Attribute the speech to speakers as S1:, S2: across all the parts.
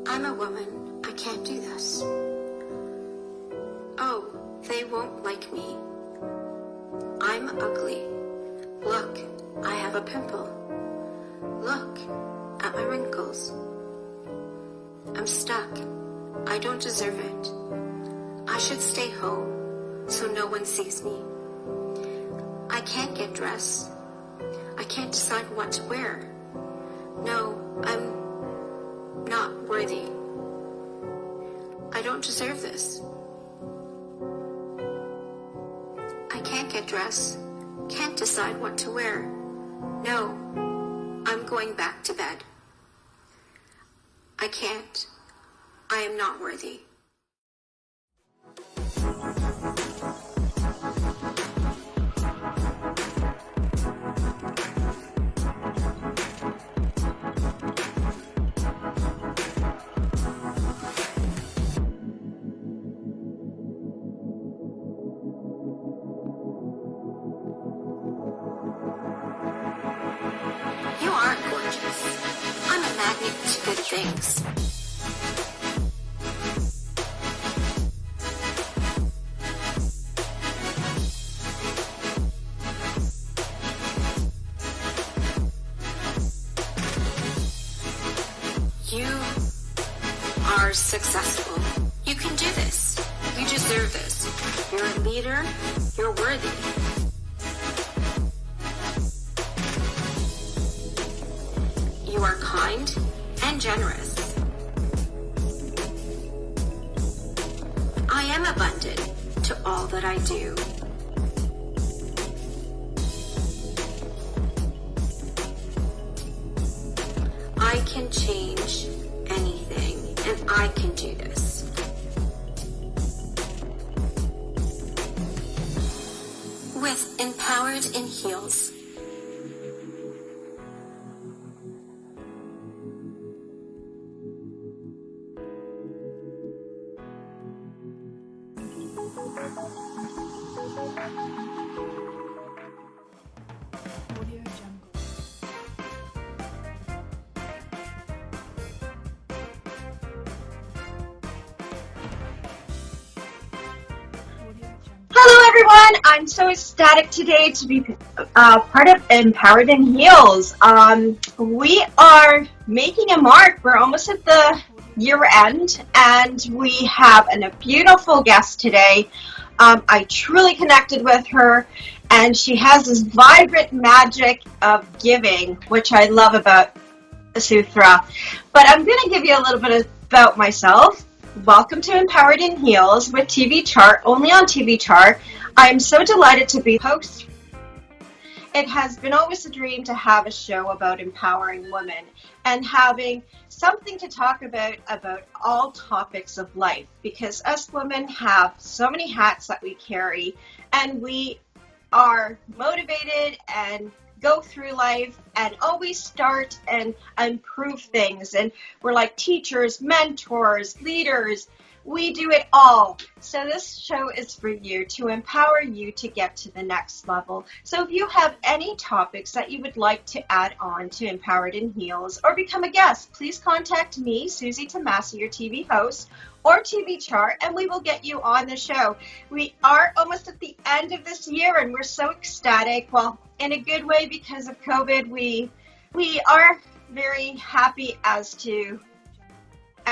S1: I'm a woman. I can't do this. Oh, they won't like me. I'm ugly. Look, I have a pimple. Look at my wrinkles. I'm stuck. I don't deserve it. I should stay home so no one sees me. I can't get dressed. I can't decide what to wear. No, I'm not worthy. I don't deserve this. I can't get dressed. Can't decide what to wear. No, I'm going back to bed. I can't. I am not worthy. You are gorgeous. I'm a magnet to good things. You are successful. You can do this. You deserve this. You're a leader. You're worthy. You are kind and generous. I am abundant to all that I do. I can change anything, and I can do this. With Empowered in Heels.
S2: Hello everyone, I'm so ecstatic today to be part of Empowered in Heels. We are making a mark. We're almost at the year end and we have a beautiful guest today. I truly connected with her and she has this vibrant magic of giving, which I love about Sutha. But I'm going to give you a little bit about myself. Welcome to Empowered in Heels with TV Chaar, only on TV Chaar. I'm so delighted to be host. It has been always a dream to have a show about empowering women and having something to talk about all topics of life, because us women have so many hats that we carry and we are motivated and go through life and always start and improve things, and we're like teachers, mentors, leaders. We do it all. So this show is for you, to empower you to get to the next level. So if you have any topics that you would like to add on to Empowered in Heels or become a guest, please contact me, Suzy Tamasy, your TV host, or TV Chaar, and we will get you on the show. We are almost at the end of this year and we're so ecstatic. Well, in a good way, because of COVID, we are very happy as to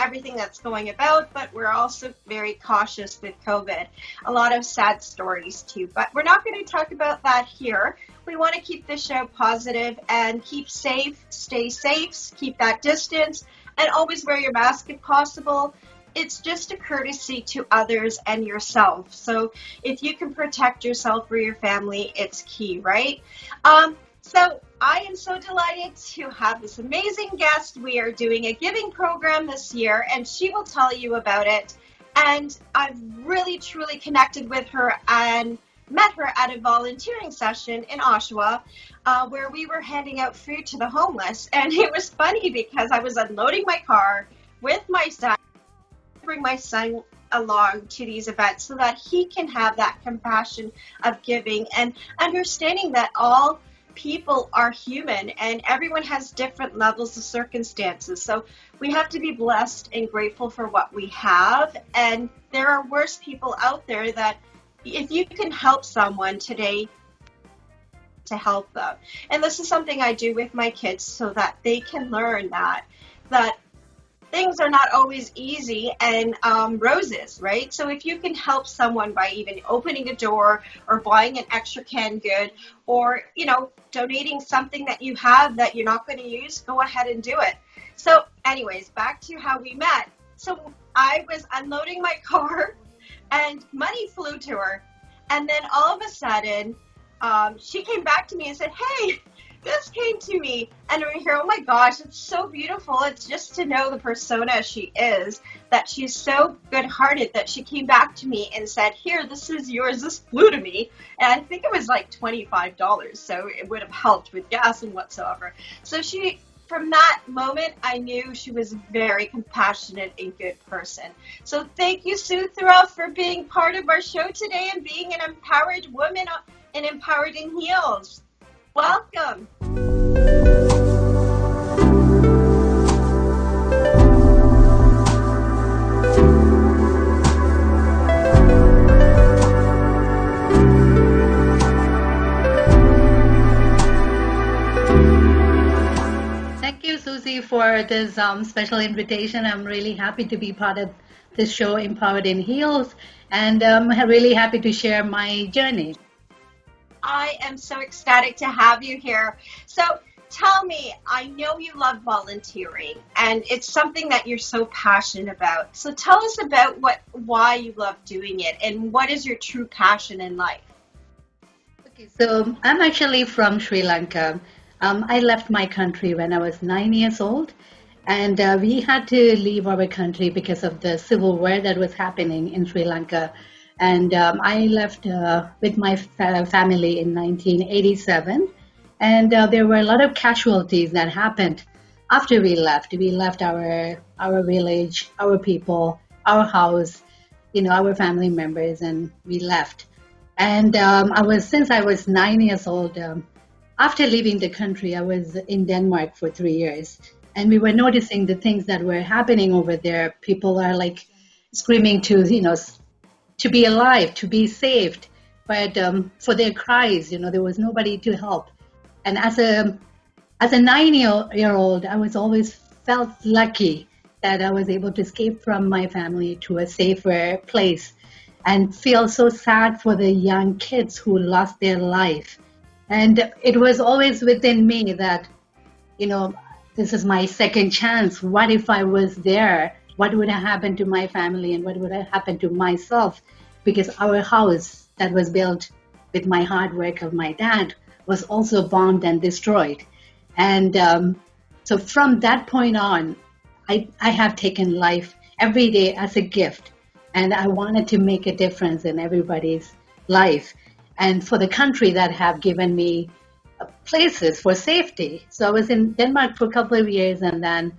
S2: everything that's going about, but we're also very cautious with COVID. A lot of sad stories too, but we're not going to talk about that here. We want to keep the show positive and keep safe, stay safe, keep that distance, and always wear your mask if possible. It's just a courtesy to others and yourself. So if you can protect yourself or your family, it's key, right? So I am so delighted to have this amazing guest. We are doing a giving program this year, and she will tell you about it. And I've really, truly connected with her and met her at a volunteering session in Oshawa, where we were handing out food to the homeless. And it was funny because I was unloading my car with my son, bring my son along to these events so that he can have that compassion of giving and understanding that all people are human and everyone has different levels of circumstances. So we have to be blessed and grateful for what we have. And there are worse people out there that if you can help someone today, to help them. And this is something I do with my kids so that they can learn that things are not always easy and roses, right? So if you can help someone by even opening a door or buying an extra canned good or, donating something that you have that you're not going to use, go ahead and do it. So anyways, back to how we met. So I was unloading my car and money flew to her. And then all of a sudden, she came back to me and said, hey, this came to me, and we hear, oh my gosh, it's so beautiful. It's just to know the persona she is, that she's so good-hearted that she came back to me and said, here, this is yours. This flew to me, and I think it was like $25, so it would have helped with gas and whatsoever. So from that moment, I knew she was a very compassionate and good person. So thank you, Sutha, for being part of our show today and being an empowered woman and empowered in heels. Welcome.
S3: Thank you, Suzy, for this special invitation. I'm really happy to be part of this show, Empowered in Heels, and I'm really happy to share my journey.
S2: I am so ecstatic to have you here. So tell me, I know you love volunteering and it's something that you're so passionate about. So tell us about why you love doing it and what is your true passion in life?
S3: Okay, so I'm actually from Sri Lanka. I left my country when I was 9 years old, and we had to leave our country because of the civil war that was happening in Sri Lanka. And I left with my family in 1987. And there were a lot of casualties that happened after we left. We left our village, our people, our house, our family members, and we left. And since I was 9 years old, after leaving the country, I was in Denmark for 3 years. And we were noticing the things that were happening over there. People are like screaming to be alive, to be saved. But for their cries, there was nobody to help. And as a 9-year-old, I was always felt lucky that I was able to escape from my family to a safer place and feel so sad for the young kids who lost their life. And it was always within me that, this is my second chance. What if I was there? What would have happened to my family and what would have happened to myself? Because our house that was built with my hard work of my dad was also bombed and destroyed. And so from that point on, I have taken life every day as a gift. And I wanted to make a difference in everybody's life. And for the country that have given me places for safety. So I was in Denmark for a couple of years, and then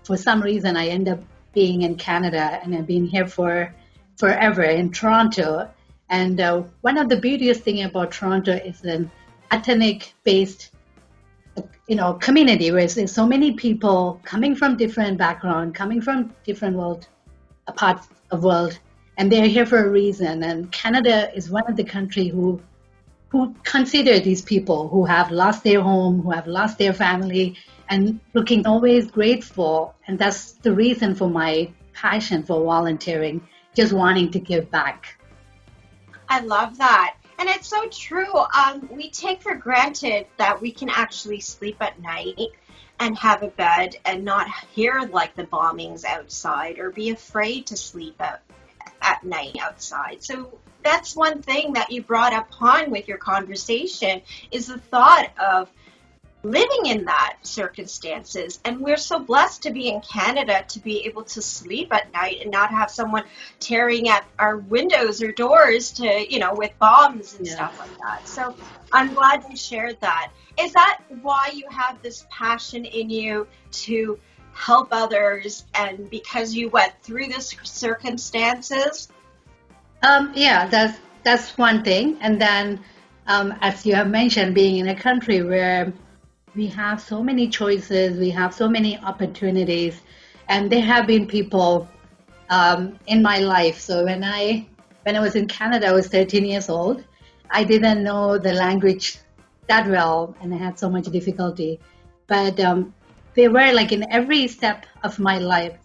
S3: for some reason I ended up being in Canada, and I've been here forever in Toronto. And one of the beautiest thing about Toronto is an ethnic-based, community where there's so many people coming from different backgrounds, coming from different parts of world, and they're here for a reason. And Canada is one of the countries who who consider these people who have lost their home, who have lost their family, and looking always grateful. And that's the reason for my passion for volunteering, just wanting to give back.
S2: I love that. And it's so true. We take for granted that we can actually sleep at night and have a bed and not hear like the bombings outside or be afraid to sleep at night outside. So that's one thing that you brought upon with your conversation is the thought of living in that circumstances. And we're so blessed to be in Canada to be able to sleep at night and not have someone tearing at our windows or doors to, with bombs and stuff like that. So I'm glad you shared that. Is that why you have this passion in you to help others and because you went through this circumstances?
S3: That's one thing. And then, as you have mentioned, being in a country where we have so many choices, we have so many opportunities, and there have been people in my life. So when I was in Canada, I was 13 years old. I didn't know the language that well, and I had so much difficulty. But they were like in every step of my life,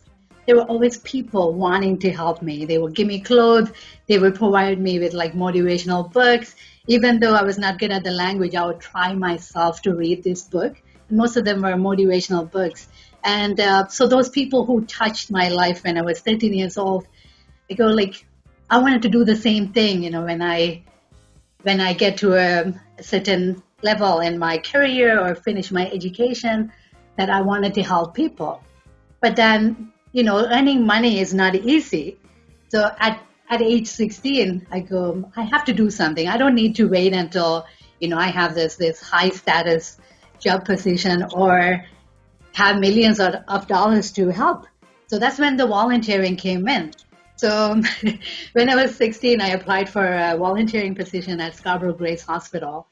S3: there were always people wanting to help me. They would give me clothes. They would provide me with like motivational books. Even though I was not good at the language, I would try myself to read this book. Most of them were motivational books. And so those people who touched my life when I was 13 years old, I go like, I wanted to do the same thing, when I get to a certain level in my career or finish my education, that I wanted to help people. But then, earning money is not easy. So at age 16, I go, I have to do something. I don't need to wait until, I have this high status job position or have millions of dollars to help. So that's when the volunteering came in. So when I was 16, I applied for a volunteering position at Scarborough Grace Hospital.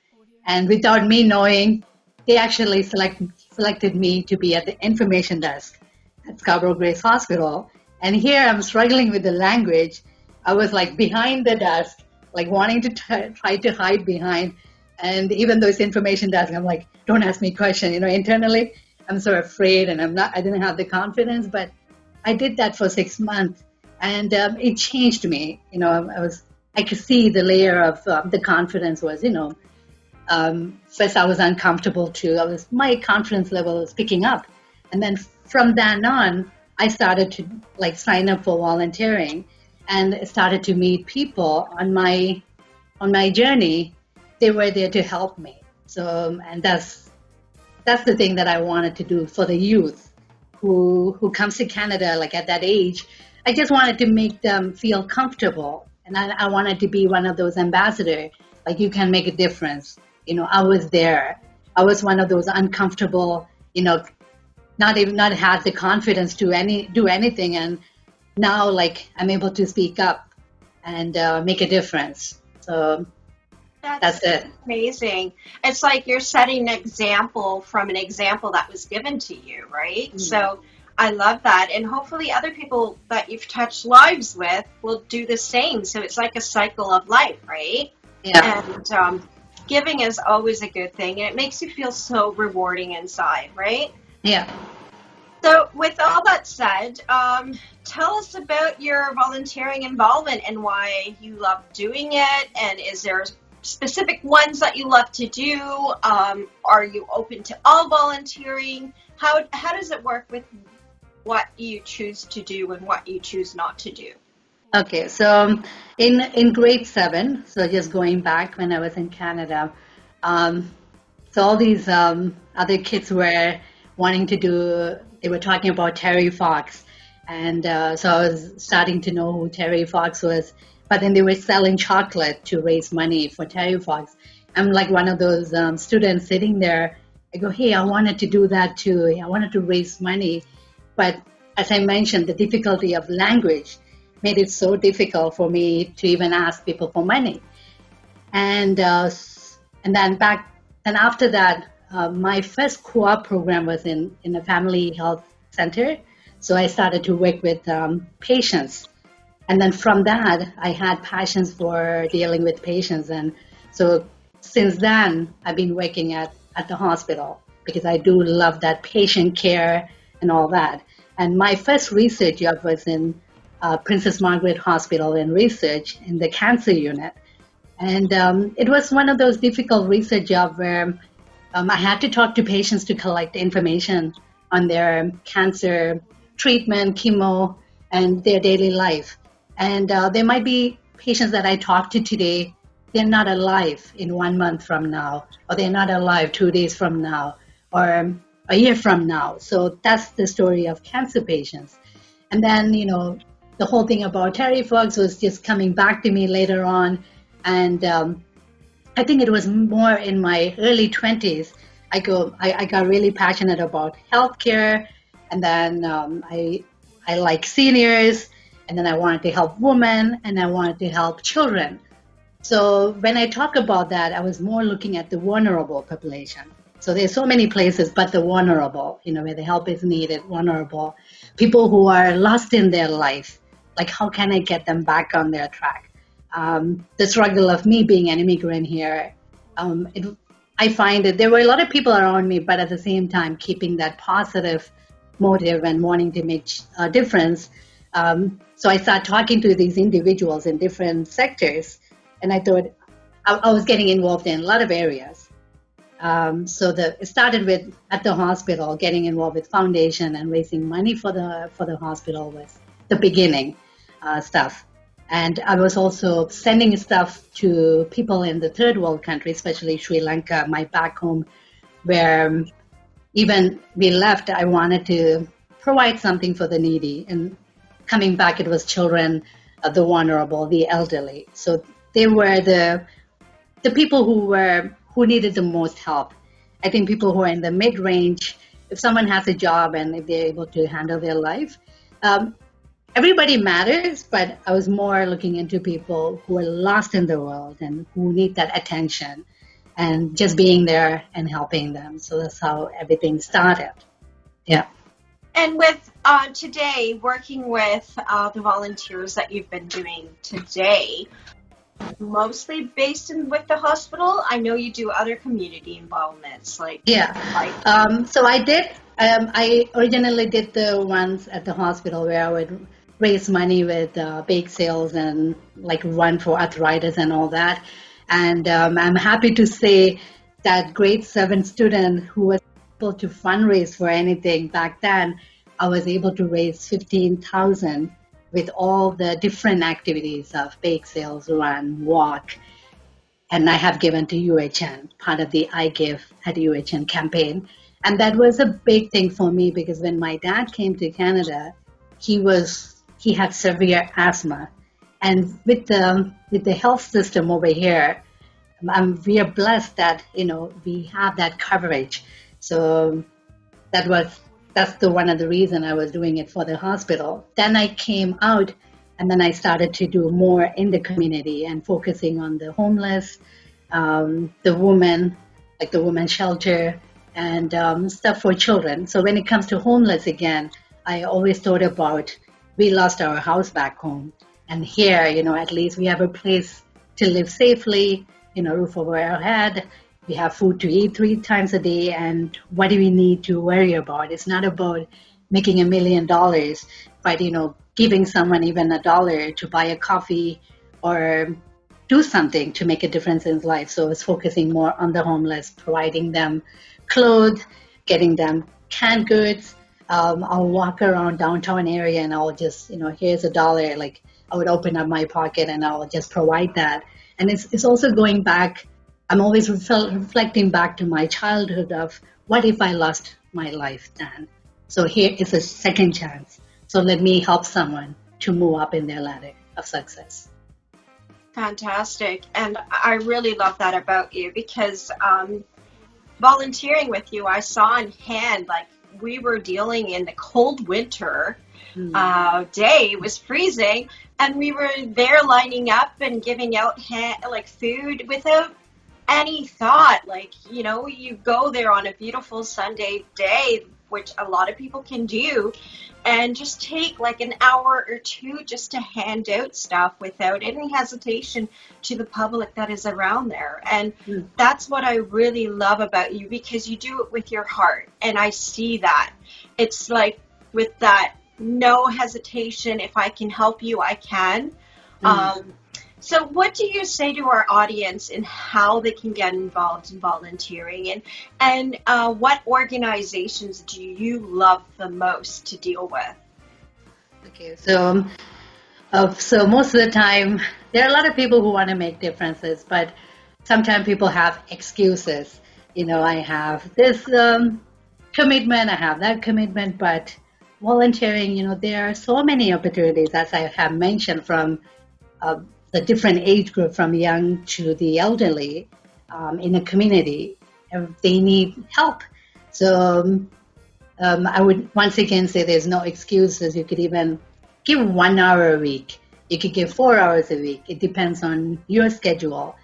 S3: And without me knowing, they actually selected me to be at the information desk at Scarborough Grace Hospital. And here I'm struggling with the language. I was like behind the desk, like wanting to try to hide behind. And even though it's information desk, I'm like, don't ask me questions. Internally, I'm so afraid and I didn't have the confidence, but I did that for 6 months and it changed me. I could see the layer of the confidence was, first I was uncomfortable too. My confidence level was picking up. And then from then on, I started to like sign up for volunteering and started to meet people on my journey. They were there to help me. So, and that's the thing that I wanted to do for the youth who comes to Canada, like at that age. I just wanted to make them feel comfortable. And I wanted to be one of those ambassadors, like you can make a difference. I was there. I was one of those uncomfortable, not have the confidence to do anything. And now, like, I'm able to speak up and make a difference. So that's it.
S2: Amazing. It's like you're setting an example from an example that was given to you, right? Mm-hmm. So I love that. And hopefully other people that you've touched lives with will do the same. So it's like a cycle of life, right?
S3: Yeah.
S2: And giving is always a good thing. And it makes you feel so rewarding inside, right?
S3: Yeah.
S2: So with all that said, tell us about your volunteering involvement and why you love doing it. And is there specific ones that you love to do? Are you open to all volunteering? How does it work with what you choose to do and what you choose not to do?
S3: Okay, so in grade 7, so just going back when I was in Canada, so all these other kids were wanting to do, they were talking about Terry Fox. And so I was starting to know who Terry Fox was. But then they were selling chocolate to raise money for Terry Fox. I'm like one of those students sitting there. I go, hey, I wanted to do that too. I wanted to raise money. But as I mentioned, the difficulty of language made it so difficult for me to even ask people for money. And then after that, my first co-op program was in a family health center. So I started to work with patients. And then from that, I had passions for dealing with patients. And so since then, I've been working at the hospital because I do love that patient care and all that. And my first research job was in Princess Margaret Hospital in research in the cancer unit. And it was one of those difficult research jobs where I had to talk to patients to collect information on their cancer treatment, chemo, and their daily life. And there might be patients that I talk to today, they're not alive in 1 month from now, or they're not alive 2 days from now, or a year from now. So that's the story of cancer patients. And then, the whole thing about Terry Fox was just coming back to me later on. And I think it was more in my early 20s. I got really passionate about healthcare, and then I like seniors, and then I wanted to help women, and I wanted to help children. So when I talk about that, I was more looking at the vulnerable population. So there's so many places, but the vulnerable, where the help is needed, vulnerable, people who are lost in their life. Like, how can I get them back on their track? The struggle of me being an immigrant here, I find that there were a lot of people around me, but at the same time, keeping that positive motive and wanting to make a difference. So I started talking to these individuals in different sectors, and I thought I was getting involved in a lot of areas. So it started with at the hospital, getting involved with foundation and raising money for the hospital was the beginning stuff. And I was also sending stuff to people in the third world country, especially Sri Lanka, my back home, where even we left, I wanted to provide something for the needy. And coming back, it was children, the vulnerable, the elderly. So they were the people who needed the most help. I think people who are in the mid-range, if someone has a job and if they're able to handle their life, everybody matters, but I was more looking into people who are lost in the world and who need that attention and just being there and helping them. So that's how everything started. Yeah.
S2: And with today, working with the volunteers that you've been doing today, mostly based with the hospital. I know you do other community involvements,
S3: So I did. I originally did the ones at the hospital where I would raise money with bake sales and like run for arthritis and all that. And I'm happy to say that grade 7 student who was able to fundraise for anything back then, I was able to raise 15,000 with all the different activities of bake sales, run, walk. And I have given to UHN, part of the I Give at UHN campaign. And that was a big thing for me because when my dad came to Canada, he had severe asthma. And with the health system over here, we are blessed that, we have that coverage. So that's one of the reasons I was doing it for the hospital. Then I came out and then I started to do more in the community and focusing on the homeless, the women, like the women's shelter and stuff for children. So when it comes to homeless again, I always thought about, we lost our house back home. And here, at least we have a place to live safely, roof over our head. We have food to eat 3 times a day, and what do we need to worry about? It's not about making $1 million, but, giving someone even $1 to buy a coffee or do something to make a difference in life. So it's focusing more on the homeless, providing them clothes, getting them canned goods. I'll walk around downtown area and I'll just, here's $1. Like I would open up my pocket and I'll just provide that. And it's also going back. I'm always reflecting back to my childhood of what if I lost my life then? So here is a second chance. So let me help someone to move up in their ladder of success.
S2: Fantastic. And I really love that about you because volunteering with you, I saw in hand, like we were dealing in the cold winter day. It was freezing. And we were there lining up and giving out food without any thought, you go there on a beautiful Sunday day, which a lot of people can do, and just take like an hour or two just to hand out stuff without any hesitation to the public that is around there. And that's what I really love about you, because you do it with your heart, and I see that. It's like with that no hesitation. If I can help you, I can. So what do you say to our audience in how they can get involved in volunteering, and what organizations do you love the most to deal with?
S3: Okay, so most of the time, there are a lot of people who want to make differences, but sometimes people have excuses. I have this commitment, I have that commitment, but volunteering, there are so many opportunities, as I have mentioned, from the different age group, from young to the elderly, in a community. They need help. So I would once again say there's no excuses. You could even give 1 hour a week. You could give 4 hours a week. It depends on your schedule.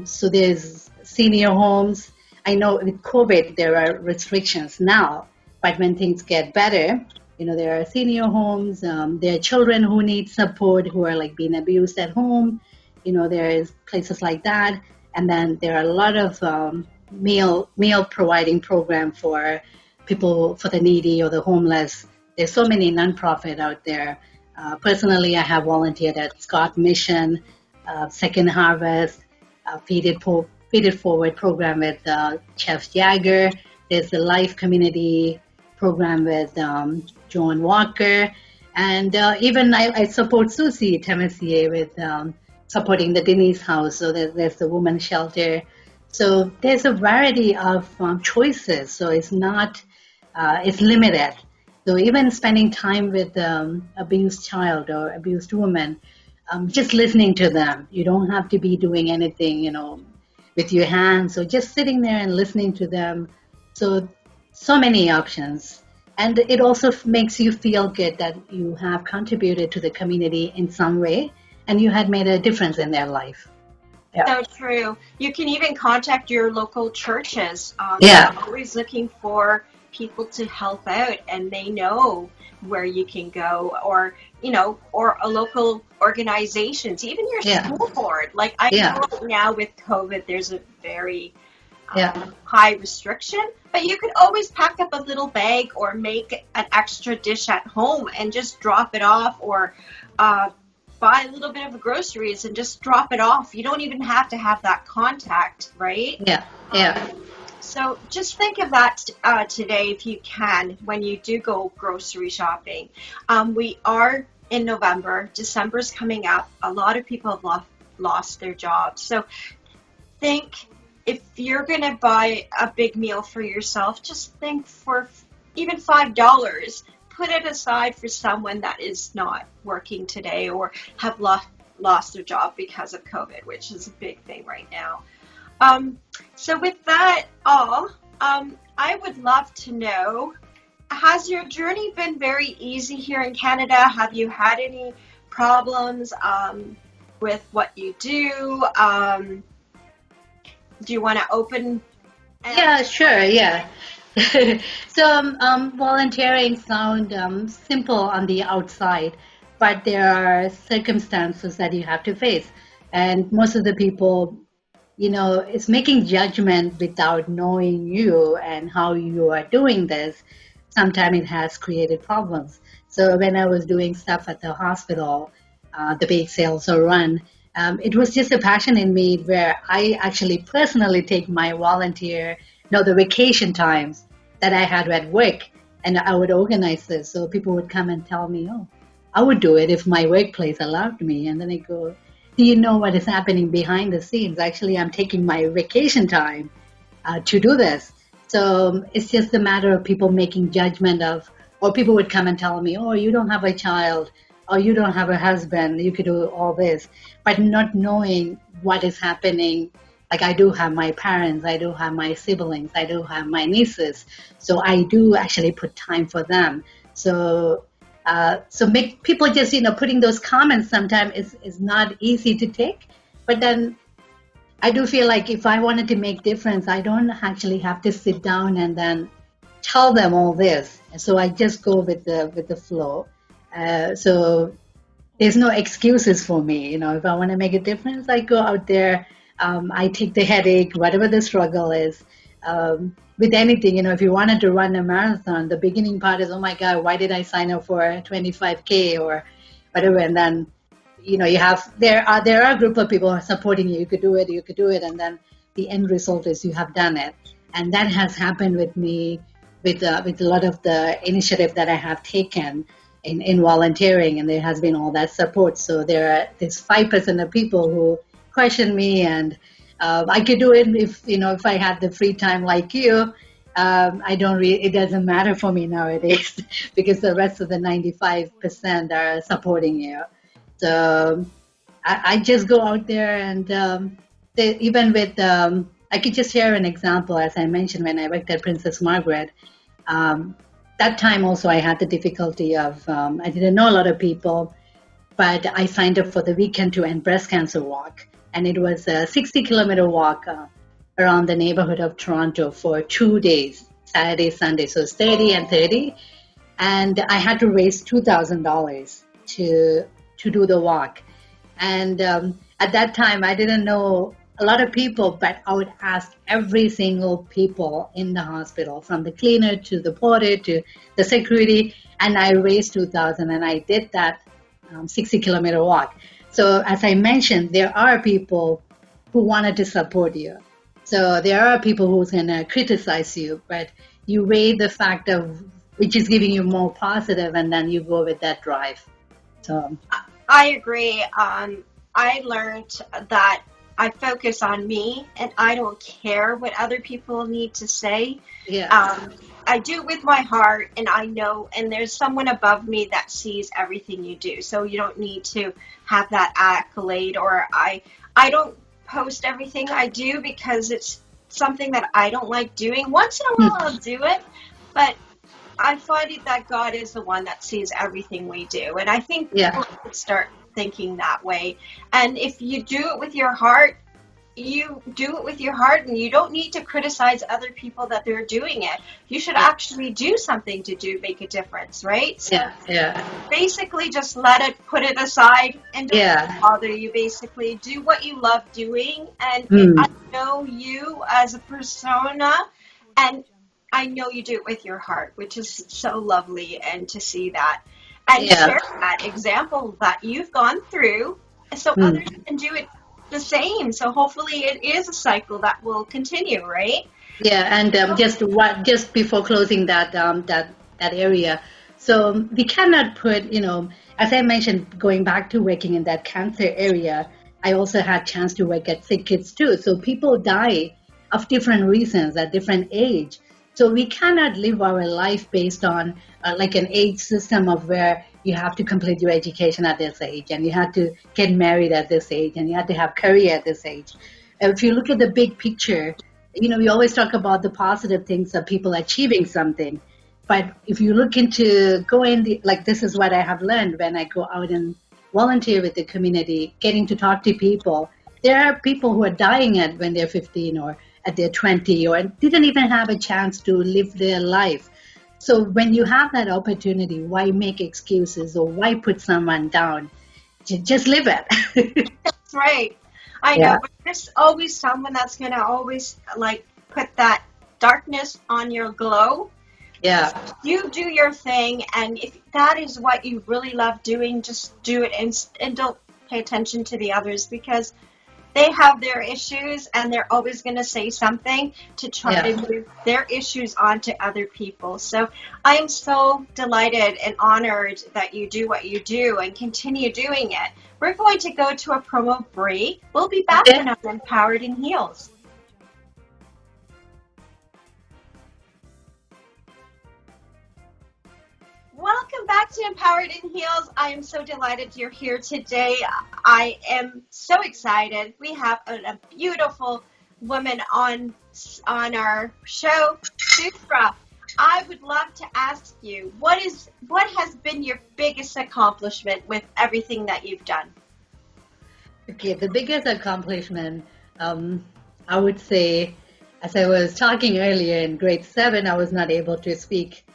S3: So there's senior homes. I know with COVID there are restrictions now, but when things get better, there are senior homes. There are children who need support, who are like being abused at home. There is places like that. And then there are a lot of meal providing program for people, for the needy or the homeless. There's so many nonprofit out there. Personally, I have volunteered at Scott Mission, Second Harvest, Feed It Forward program with Chef Jagger. There's the Life Community program with John Walker, and even I support Suzy Tamasy with supporting the Denise House. So there's the women's shelter. So there's a variety of choices. So it's not, it's limited. So even spending time with abused child or abused woman, just listening to them. You don't have to be doing anything, with your hands. So just sitting there and listening to them. So many options. And it also makes you feel good that you have contributed to the community in some way, and you had made a difference in their life. Yeah.
S2: So true. You can even contact your local churches.
S3: Yeah.
S2: They're always looking for people to help out, and they know where you can go, or a local organizations, even your school board. Like I know right now with COVID, there's a very high restriction, but you could always pack up a little bag or make an extra dish at home and just drop it off, or buy a little bit of groceries and just drop it off. You don't even have to have that contact, right?
S3: Yeah.
S2: So just think of that today, if you can, when you do go grocery shopping. We are in November. December's coming up. A lot of people have lost their jobs. So think, if you're going to buy a big meal for yourself, just think for even $5. Put it aside for someone that is not working today or have lost their job because of COVID, which is a big thing right now. So with that all, I would love to know, has your journey been very easy here in Canada? Have you had any problems with what you do? Do you want to open?
S3: Yeah, sure, yeah. So volunteering sounds simple on the outside, but there are circumstances that you have to face. And most of the people, it's making judgment without knowing you and how you are doing this. Sometimes it has created problems. So when I was doing stuff at the hospital, the bake sales or run, it was just a passion in me where I actually personally take my volunteer, the vacation times that I had at work, and I would organize this. So people would come and tell me, I would do it if my workplace allowed me. And then I go, do you know what is happening behind the scenes? Actually, I'm taking my vacation time to do this. So it's just a matter of people making judgment of, or people would come and tell me, you don't have a child, or you don't have a husband, you could do all this, but not knowing what is happening. Like I do have my parents, I do have my siblings, I do have my nieces, so I do actually put time for them. So make people just, putting those comments sometimes is not easy to take, but then I do feel like if I wanted to make difference, I don't actually have to sit down and then tell them all this. And so I just go with the flow. So there's no excuses for me. You know, if I want to make a difference, I go out there. I take the headache, whatever the struggle is. With anything, you know, if you wanted to run a marathon, the beginning part is, oh my God, why did I sign up for 25K or whatever? And then, you know, there are a group of people supporting you. You could do it. And then the end result is you have done it. And that has happened with me with a lot of the initiative that I have taken in volunteering, and there has been all that support. So there's 5% of people who question me, and I could do it if I had the free time like you. It doesn't matter for me nowadays because the rest of the 95% are supporting you. So I just go out there and even with I could just share an example. As I mentioned, when I worked at Princess Margaret, that time also I had the difficulty of I didn't know a lot of people, but I signed up for the Weekend to End Breast Cancer Walk, and it was a 60-kilometer walk around the neighborhood of Toronto for 2 days, Saturday, Sunday, so it's 30 and 30, and I had to raise $2,000 to do the walk, and at that time I didn't know a lot of people, but I would ask every single people in the hospital, from the cleaner to the porter to the security, and I raised $2,000, and I did that 60-kilometer walk. So as I mentioned, there are people who wanted to support you. So there are people who's going to criticize you, but you weigh the fact of which is giving you more positive, and then you go with that drive. So
S2: I agree. I learned that I focus on me, and I don't care what other people need to say.
S3: yeah,
S2: I do it with my heart, and I know, and there's someone above me that sees everything you do. So you don't need to have that accolade, or I don't post everything I do because it's something that I don't like doing. Once in a while I'll do it, but I find it that God is the one that sees everything we do. And I think people should start thinking that way. And if you do it with your heart, you do it with your heart, and you don't need to criticize other people that they're doing it. You should actually do something to make a difference, right? So basically just put it aside and don't bother you. Basically do what you love doing, and I know you as a persona, and I know you do it with your heart, which is so lovely, and to see that and share that example that you've gone through so others can do it the same. So hopefully it is a cycle that will continue, right?
S3: Yeah, and just before closing that area, so we cannot put, as I mentioned, going back to working in that cancer area, I also had chance to work at sick kids too. So people die of different reasons at different age. So we cannot live our life based on like an age system of where you have to complete your education at this age, and you have to get married at this age, and you have to have career at this age. If you look at the big picture, we always talk about the positive things of people achieving something. But if you look into this is what I have learned when I go out and volunteer with the community, getting to talk to people. There are people who are dying when they're 15 or at their 20 or didn't even have a chance to live their life. So when you have that opportunity, why make excuses or why put someone down? Just live it.
S2: That's right. I know, but there's always someone that's going to always put that darkness on your glow.
S3: Yeah.
S2: You do your thing, and if that is what you really love doing, just do it, and don't pay attention to the others, because they have their issues, and they're always going to say something to try to move their issues onto other people. So I am so delighted and honored that you do what you do and continue doing it. We're going to go to a promo break. We'll be back on Empowered in Heels. Welcome back to Empowered in Heels. I am so delighted you're here today. I am so excited. We have a beautiful woman on our show, Sutha. I would love to ask you, what has been your biggest accomplishment with everything that you've done?
S3: Okay, the biggest accomplishment, I would say, as I was talking earlier, in grade 7, I was not able to speak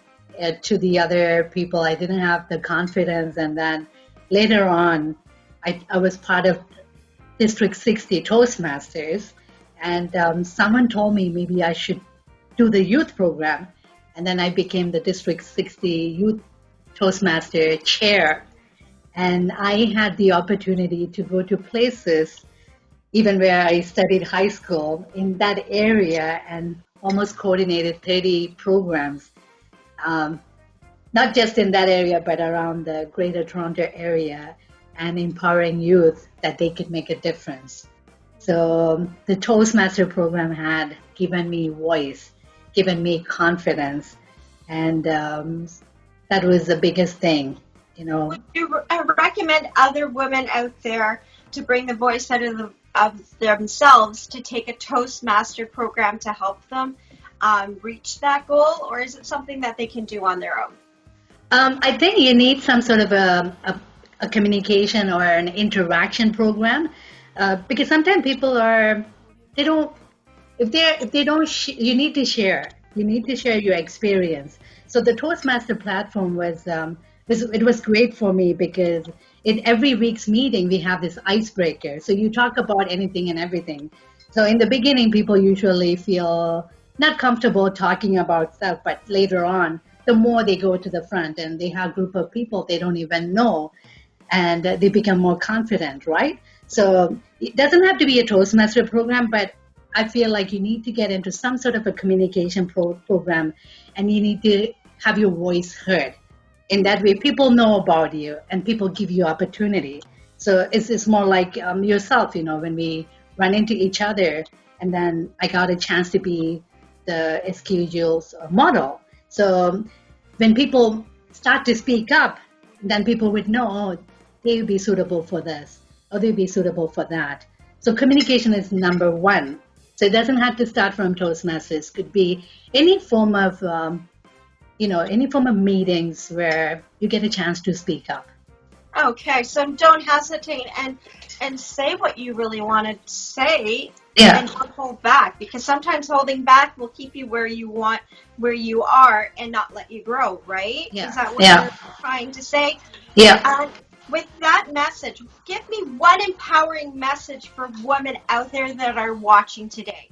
S3: to the other people. I didn't have the confidence. And then later on, I was part of District 60 Toastmasters. And someone told me maybe I should do the youth program. And then I became the District 60 Youth Toastmaster chair. And I had the opportunity to go to places, even where I studied high school, in that area, and almost coordinated 30 programs, not just in that area, but around the Greater Toronto area, and empowering youth that they could make a difference. So the Toastmaster program had given me voice, given me confidence, and that was the biggest thing, you know.
S2: Would you recommend other women out there to bring the voice out of themselves to take a Toastmaster program to help them reach that goal, or is it something that they can do on their own?
S3: I think you need some sort of a communication or an interaction program, because sometimes people you need to share. You need to share your experience. So the Toastmaster platform was great for me, because in every week's meeting we have this icebreaker. So you talk about anything and everything. So in the beginning, people usually feel not comfortable talking about stuff, but later on, the more they go to the front and they have a group of people they don't even know, and they become more confident, right? So it doesn't have to be a Toastmaster program, but I feel like you need to get into some sort of a communication program, and you need to have your voice heard. In that way, people know about you and people give you opportunity. So it's more like yourself, when we run into each other, and then I got a chance to be the SQGL's model. So when people start to speak up, then people would know, oh, they would be suitable for this, or they'd be suitable for that. So communication is number one. So it doesn't have to start from Toastmasters. It could be any form of, any form of meetings where you get a chance to speak up.
S2: Okay, so don't hesitate and say what you really want to say.
S3: Yeah.
S2: And don't hold back, because sometimes holding back will keep you where you are and not let you grow, right?
S3: Yeah.
S2: Is that what you're trying to say?
S3: Yeah.
S2: With that message, give me one empowering message for women out there that are watching today.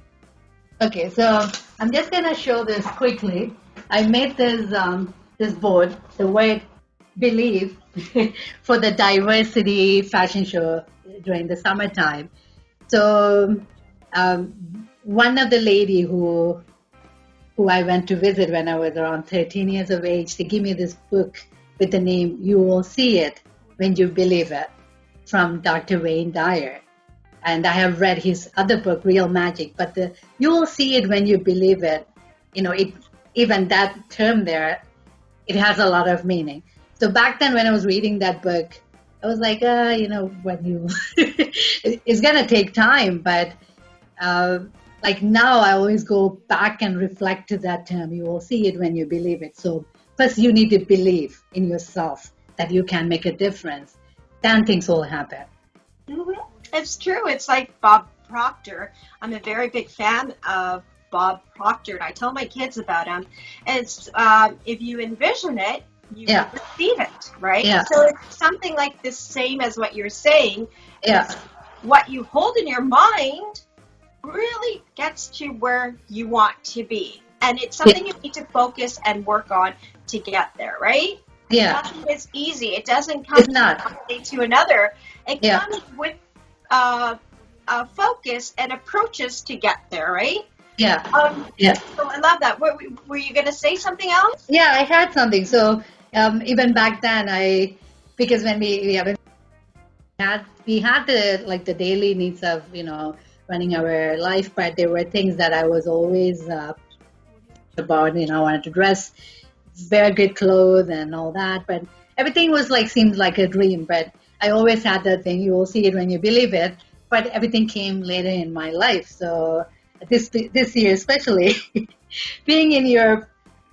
S3: Okay, so I'm just going to show this quickly. I made this board, the word believe, for the diversity fashion show during the summertime. So one of the lady who I went to visit when I was around 13 years of age, they gave me this book with the name You Will See It When You Believe It, from Dr. Wayne Dyer. And I have read his other book, Real Magic, but you will see it when you believe it. Even that term there, it has a lot of meaning. So back then when I was reading that book, I was like, it's going to take time, but like now I always go back and reflect to that term. You will see it when you believe it. So first you need to believe in yourself that you can make a difference. Then things will happen.
S2: Mm-hmm. It's true. It's like Bob Proctor. I'm a very big fan of Bob Proctor, and I tell my kids about him. It's if you envision it, you will receive it, right?
S3: Yeah.
S2: So it's something like the same as what you're saying.
S3: Yeah.
S2: What you hold in your mind really gets to where you want to be. And it's something you need to focus and work on to get there, right?
S3: Yeah.
S2: Nothing is easy. It doesn't come from one day to another. It comes with focus and approaches to get there, right?
S3: Yeah.
S2: So I love that. Were you going to say something else?
S3: Yeah, I had something. So even back then, because when we had the daily needs of running our life, but there were things that I was always about. I wanted to dress, wear good clothes, and all that. But everything was seemed like a dream. But I always had that thing. You will see it when you believe it. But everything came later in my life. So this year, especially being in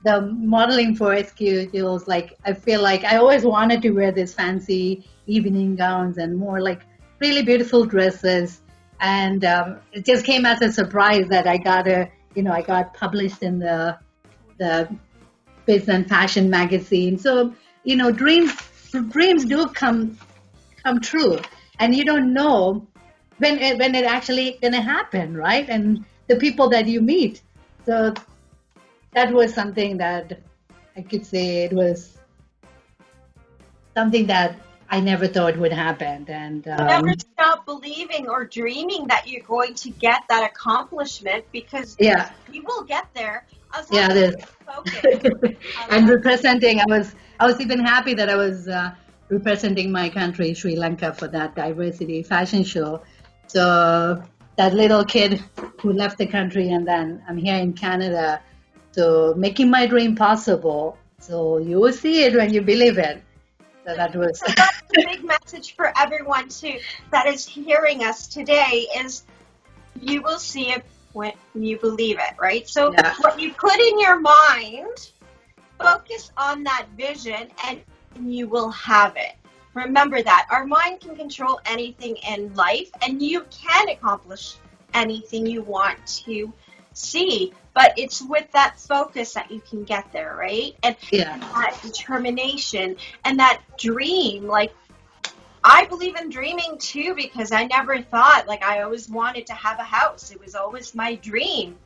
S3: the modeling for SQGLs, I feel like I always wanted to wear these fancy evening gowns and more really beautiful dresses. And it just came as a surprise that I got a I got published in the Biz and Fashion magazine. So, dreams do come true, and you don't know when it actually gonna happen, right? And the people that you meet. So that was something that I could say it was something that I never thought would happen. And
S2: Never stop believing or dreaming that you're going to get that accomplishment, because
S3: yeah,
S2: you will get there as long
S3: yeah,
S2: as
S3: this.
S2: you're focused.
S3: And representing, I was even happy that I was representing my country, Sri Lanka, for that diversity fashion show. So that little kid who left the country, and then I'm here in Canada, so making my dream possible. So you will see it when you believe it. So that was.
S2: So that's the big message for everyone too that is hearing us today is you will see it when you believe it, right? So
S3: Yeah.
S2: what you put in your mind, focus on that vision and you will have it. Remember that. Our mind can control anything in life, and you can accomplish anything you want to see. But it's with that focus that you can get there, right? And
S3: Yeah.
S2: that determination and that dream. Like, I believe in dreaming too, because I never thought, like, I always wanted to have a house. It was always my dream.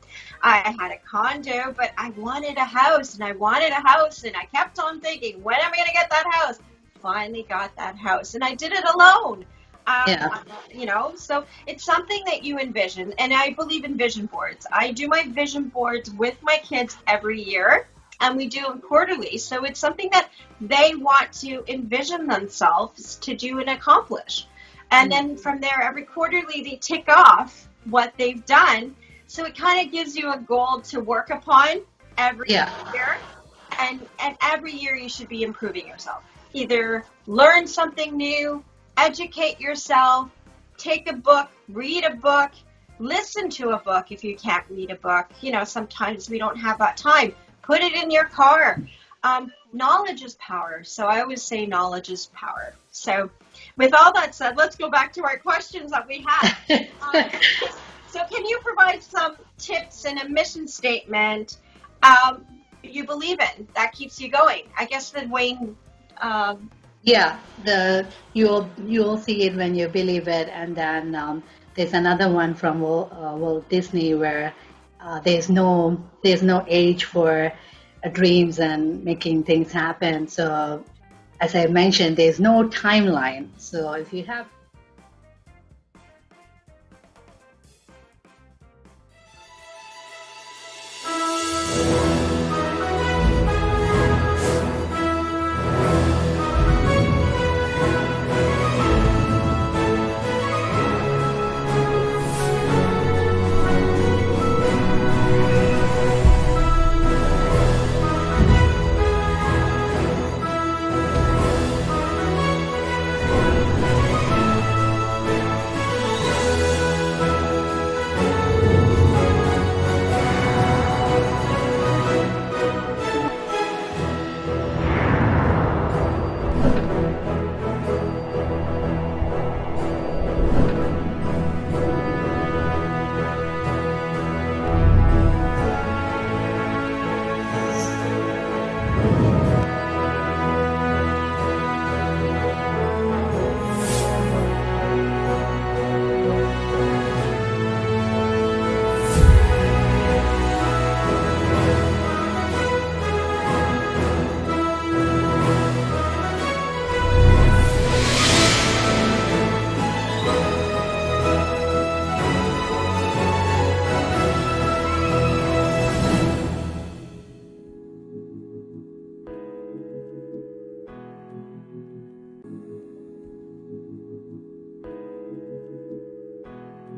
S2: I had a condo, but I wanted a house, and I wanted a house, and I kept on thinking, when am I going to get that house? Finally got that house, and I did it alone.
S3: Yeah.
S2: So it's something that you envision, and I believe in vision boards. I do my vision boards with my kids every year, and we do them quarterly. So it's something that they want to envision themselves to do and accomplish. And then from there, every quarterly, they tick off what they've done. So it kind of gives you a goal to work upon every
S3: Yeah.
S2: year. And every year you should be improving yourself. Either learn something new, educate yourself, take a book, read a book, listen to a book if you can't read a book. Sometimes we don't have that time. Put it in your car. Knowledge is power. So I always say knowledge is power. So with all that said, let's go back to our questions that we have. So can you provide some tips and a mission statement you believe in that keeps you going? I guess that Wayne...
S3: Yeah, you'll see it when you believe it, and then there's another one from Walt Disney where there's no age for dreams and making things happen. So as I mentioned, there's no timeline. So if you have